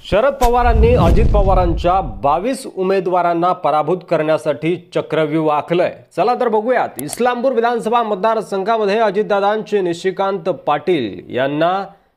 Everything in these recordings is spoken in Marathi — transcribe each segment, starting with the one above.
शरद पवारांनी अजित पवारांच्या 22 उमेदवारांना पराभूत करण्यासाठी चक्रव्यूह आखलंय। चला तर बघूयात। इस्लामपूर विधानसभा मतदारसंघामध्ये अजितदादांचे निशिकांत पाटील यांना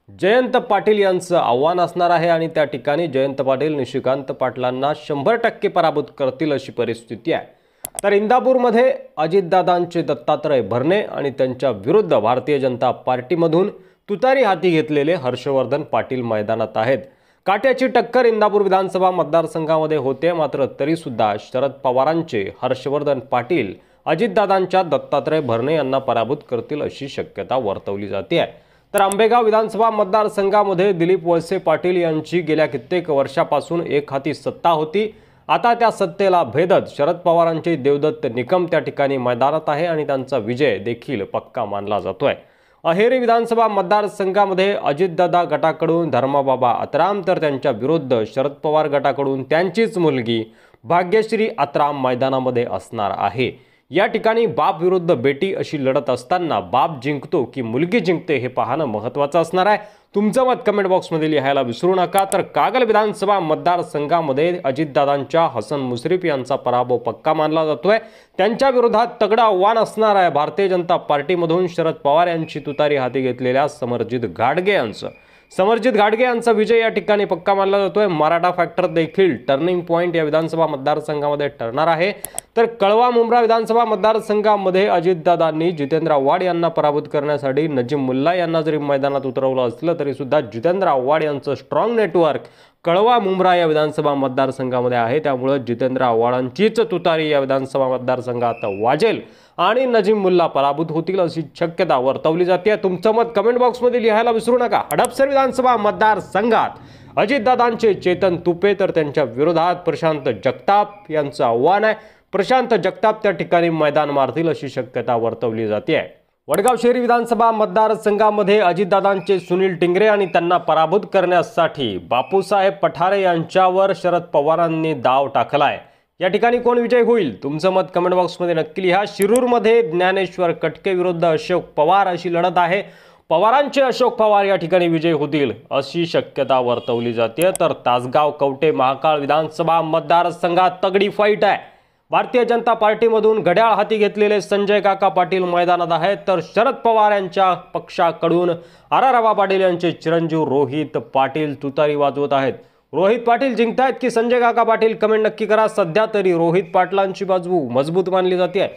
जयंत पाटील यांचं आव्हान असणार आहे आणि त्या ठिकाणी जयंत पाटील निशिकांत पाटलांना 100% पराभूत करतील अशी परिस्थिती आहे। तर इंदापूरमध्ये अजितदादांचे दत्तात्रय भरणे आणि त्यांच्या विरुद्ध भारतीय जनता पार्टीमधून तुतारी हाती घेतलेले हर्षवर्धन पाटील मैदानात आहेत। काट्याची टक्कर इंदापूर विधानसभा मतदारसंघामध्ये होते, मात्र तरी सुद्धा शरद पवारांचे हर्षवर्धन पाटील अजितदादांच्या दत्तात्रय भरणे यांना पराभूत करतील अशी शक्यता वर्तवली जाते आहे। तर आंबेगाव विधानसभा मतदारसंघामध्ये दिलीप वळसे पाटील यांची गेल्या कित्येक वर्षापासून एक हाती सत्ता होती। आता त्या सत्तेला भेदत शरद पवारांचे देवदत्त निकम त्या ठिकाणी मैदानात आहे आणि त्यांचा विजय देखील पक्का मानला जातोय। अहेरी विधानसभा मतदारसंघामध्ये अजितदादा गटाकडून धर्माबाबा अत्राम तर त्यांच्या विरुद्ध शरद पवार गटाकडून त्यांचीच मुलगी भाग्यश्री अत्राम मैदानामध्ये असणार आहे। या ठिकाणी बाप विरुद्ध बेटी अशी लढत असताना बाप जिंकतो की मुलगी जिंकते हे पाहणं महत्त्वाचं असणार आहे। तुमचं मत कमेंट बॉक्समध्ये लिहायला विसरू नका। तर कागल विधानसभा मतदारसंघामध्ये अजितदादांच्या हसन मुश्रीफ यांचा पराभव पक्का मानला जातोय। त्यांच्या विरोधात तगडं आव्हान असणार आहे भारतीय जनता पार्टीमधून शरद पवार यांची तुतारी हाती घेतलेल्या समरजित घाटगे यांचं। समरजित घाटगे यांचा विजय या ठिकाणी पक्का मानला जातोय। मराठा फॅक्टर देखील टर्निंग पॉइंट या विधानसभा मतदारसंघामध्ये ठरणार आहे। तर कळवा मुंब्रा विधानसभा मतदारसंघामध्ये अजितदादांनी जितेंद्र आव्हाड यांना पराभूत करण्यासाठी नजीम मुल्ला यांना जरी मैदानात उतरवलं असलं तरी सुद्धा जितेंद्र आव्हाड यांचं स्ट्रॉंग नेटवर्क कळवा मुंब्रा या विधानसभा मतदारसंघामध्ये आहे। त्यामुळे जितेंद्र आव्हाडांचीच तुतारी या विधानसभा मतदारसंघात वाजेल आणि नजीम मुल्ला पराभूत होतील अशी शक्यता वर्तवली जाते। तुमचं मत कमेंट बॉक्समध्ये लिहायला विसरू नका। हडपसर विधानसभा मतदारसंघात अजितदादांचे चेतन तुपे तर त्यांच्या विरोधात प्रशांत जगताप यांचं आव्हान आहे। प्रशांत जगताप त्या ठिकाणी मैदान मारतील अशी शक्यता वर्तवली जाते। वडगाव शहरी विधानसभा मतदारसंघामध्ये अजितदादांचे सुनील टिंगरे आणि त्यांना पराभूत करण्यासाठी बापूसाहेब पठारे यांच्यावर शरद पवारांनी दाव टाकलाय। या ठिकाणी कोण विजय होईल तुमचं मत कमेंट बॉक्समध्ये नक्की लिहा। शिरूरमध्ये ज्ञानेश्वर कटके विरुद्ध अशोक पवार अशी लढत आहे। पवारांचे अशोक पवार या ठिकाणी विजय होतील अशी शक्यता वर्तवली जाते। तर तासगाव कवठे महाकाळ विधानसभा मतदारसंघात तगडी फाईट आहे। भारतीय जनता पार्टीमधून घड्याळ हाती घेतलेले संजय काका पाटील मैदानात आहेत। तर शरद पवार यांच्या पक्षाकडून आरारावा पाटील यांचे चिरंजीव रोहित पाटील तुतारी वाजवत आहेत। रोहित पाटील जिंकतायत की संजय काका पाटील कमेंट नक्की करा। सध्या तरी रोहित पाटलांची बाजू मजबूत मानली जाते।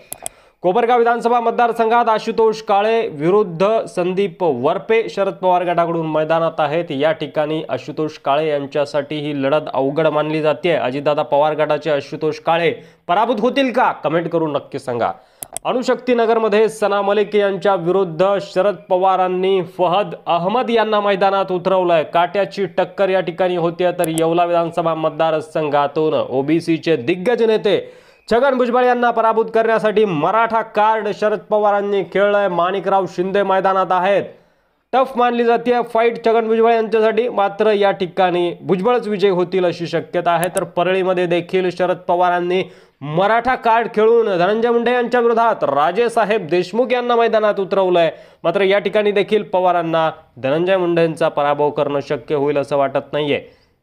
कोपरगाव विधानसभा मतदारसंघात आशुतोष काळे विरुद्ध संदीप वरपे शरद पवार गटाकडून मैदानात आहेत। या ठिकाणी आशुतोष काळे यांच्यासाठी ही लढत अवघड मानली जाते। अजितदादा पवार गटाचे आशुतोष काळे पराभूत होतील का कमेंट करून नक्की सांगा। अणुशक्तीनगरमध्ये सना मलिक यांच्या विरुद्ध शरद पवारांनी फहद अहमद यांना मैदानात उतरवलंय। काट्याची टक्कर या ठिकाणी होते। तर येवला विधानसभा मतदारसंघातून ओबीसीचे दिग्गज नेते छगन भुजबळ यांना पराभूत करण्यासाठी मराठा कार्ड शरद पवारांनी खेळलंय। माणिकराव शिंदे मैदानात आहेत। टफ मानली जाते फाईट छगन भुजबळ यांच्यासाठी, मात्र या ठिकाणी भुजबळच विजय होतील अशी शक्यता आहे। तर परळीमध्ये देखील शरद पवारांनी मराठा कार्ड खेळून धनंजय मुंडे यांच्या विरोधात राजेसाहेब देशमुख यांना मैदानात उतरवलंय। मात्र या ठिकाणी देखील पवारांना धनंजय मुंडेंचा पराभव करणं शक्य होईल असं वाटत नाहीये।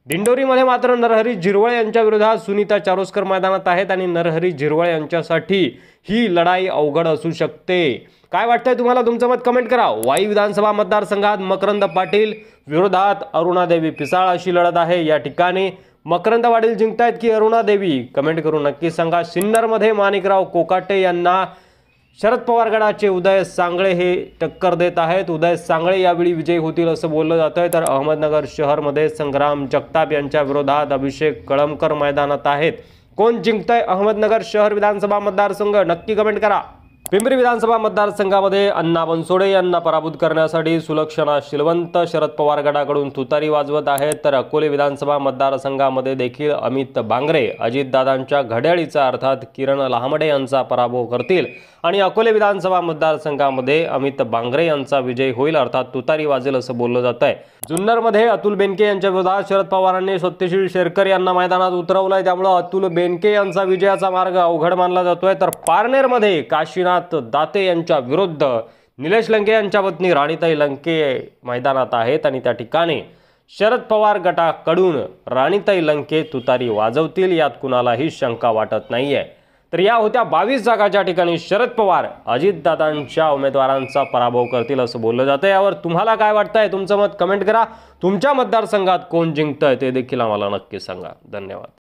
दिंडोरीमध्ये मात्र नरहरी झिरवळ यांच्या विरोधात सुनीता चारोस्कर मैदानात आहेत आणि नरहरी झिरवळ यांच्यासाठी ही लढाई अवघड असू शकते। काय वाटतंय तुम्हाला तुमचं मत कमेंट करा। वाई विधानसभा मतदारसंघात मकरंद पाटील विरोधात अरुणादेवी पिसाळ अशी लढत आहे। या ठिकाणी मकरंद पाटील जिंकतायत की अरुणादेवी कमेंट करून नक्की सांगा। सिन्नरमध्ये माणिकराव कोकाटे यांना शरद पवार गटाचे उदय सांगळे हे टक्कर देत आहेत। उदय सांगळे यावेळी विजयी होतील असं बोललं जातंय। तर अहमदनगर शहरमध्ये संग्राम जगताप यांच्या विरोधात अभिषेक कळमकर मैदानात आहेत। कोण जिंकतंय अहमदनगर शहर विधानसभा मतदारसंघ नक्की कमेंट करा। पिंपरी विधानसभा मतदारसंघामध्ये अण्णा बनसोडे यांना पराभूत करण्यासाठी सुलक्षणा शिलवंत शरद पवार गटाकडून तुतारी वाजवत आहेत। तर अकोले विधानसभा मतदारसंघामध्ये देखील अमित बांगरे अजितदादांच्या घड्याळीचा अर्थात किरण लहामडे यांचा पराभव करतील आणि अकोले विधानसभा मतदारसंघामध्ये अमित बांगरे यांचा विजय होईल अर्थात तुतारी वाजेल असं बोललं जात आहे। जुन्नरमध्ये अतुल बेनके यांच्या विरोधात शरद पवारांनी सत्यशील शेरकर यांना मैदानात उतरवलंय। त्यामुळे अतुल बेनके यांचा विजयाचा मार्ग अवघड मानला जातोय। तर पारनेरमध्ये काशीनाथ दाते यांच्या विरुद्ध निलेश लंके यांच्या पत्नी राणीताई लंके मैदानात आहेत आणि त्या ठिकाणी शरद पवार गटाकडून राणीताई लंके तुतारी वाजवतील यात कुणालाही शंका वाटत नाहीये। तर या होत्या 22 जागा ज्या ठिकाणी शरद पवार अजितदादांच्या उमेदवारांचा पराभव करतील असं बोललं जातं। यावर तुम्हाला काय वाटतंय? तुमचं मत कमेंट करा। तुमच्या मतदारसंघात कोण जिंकतंय ते देखील आम्हाला नक्की सांगा। धन्यवाद।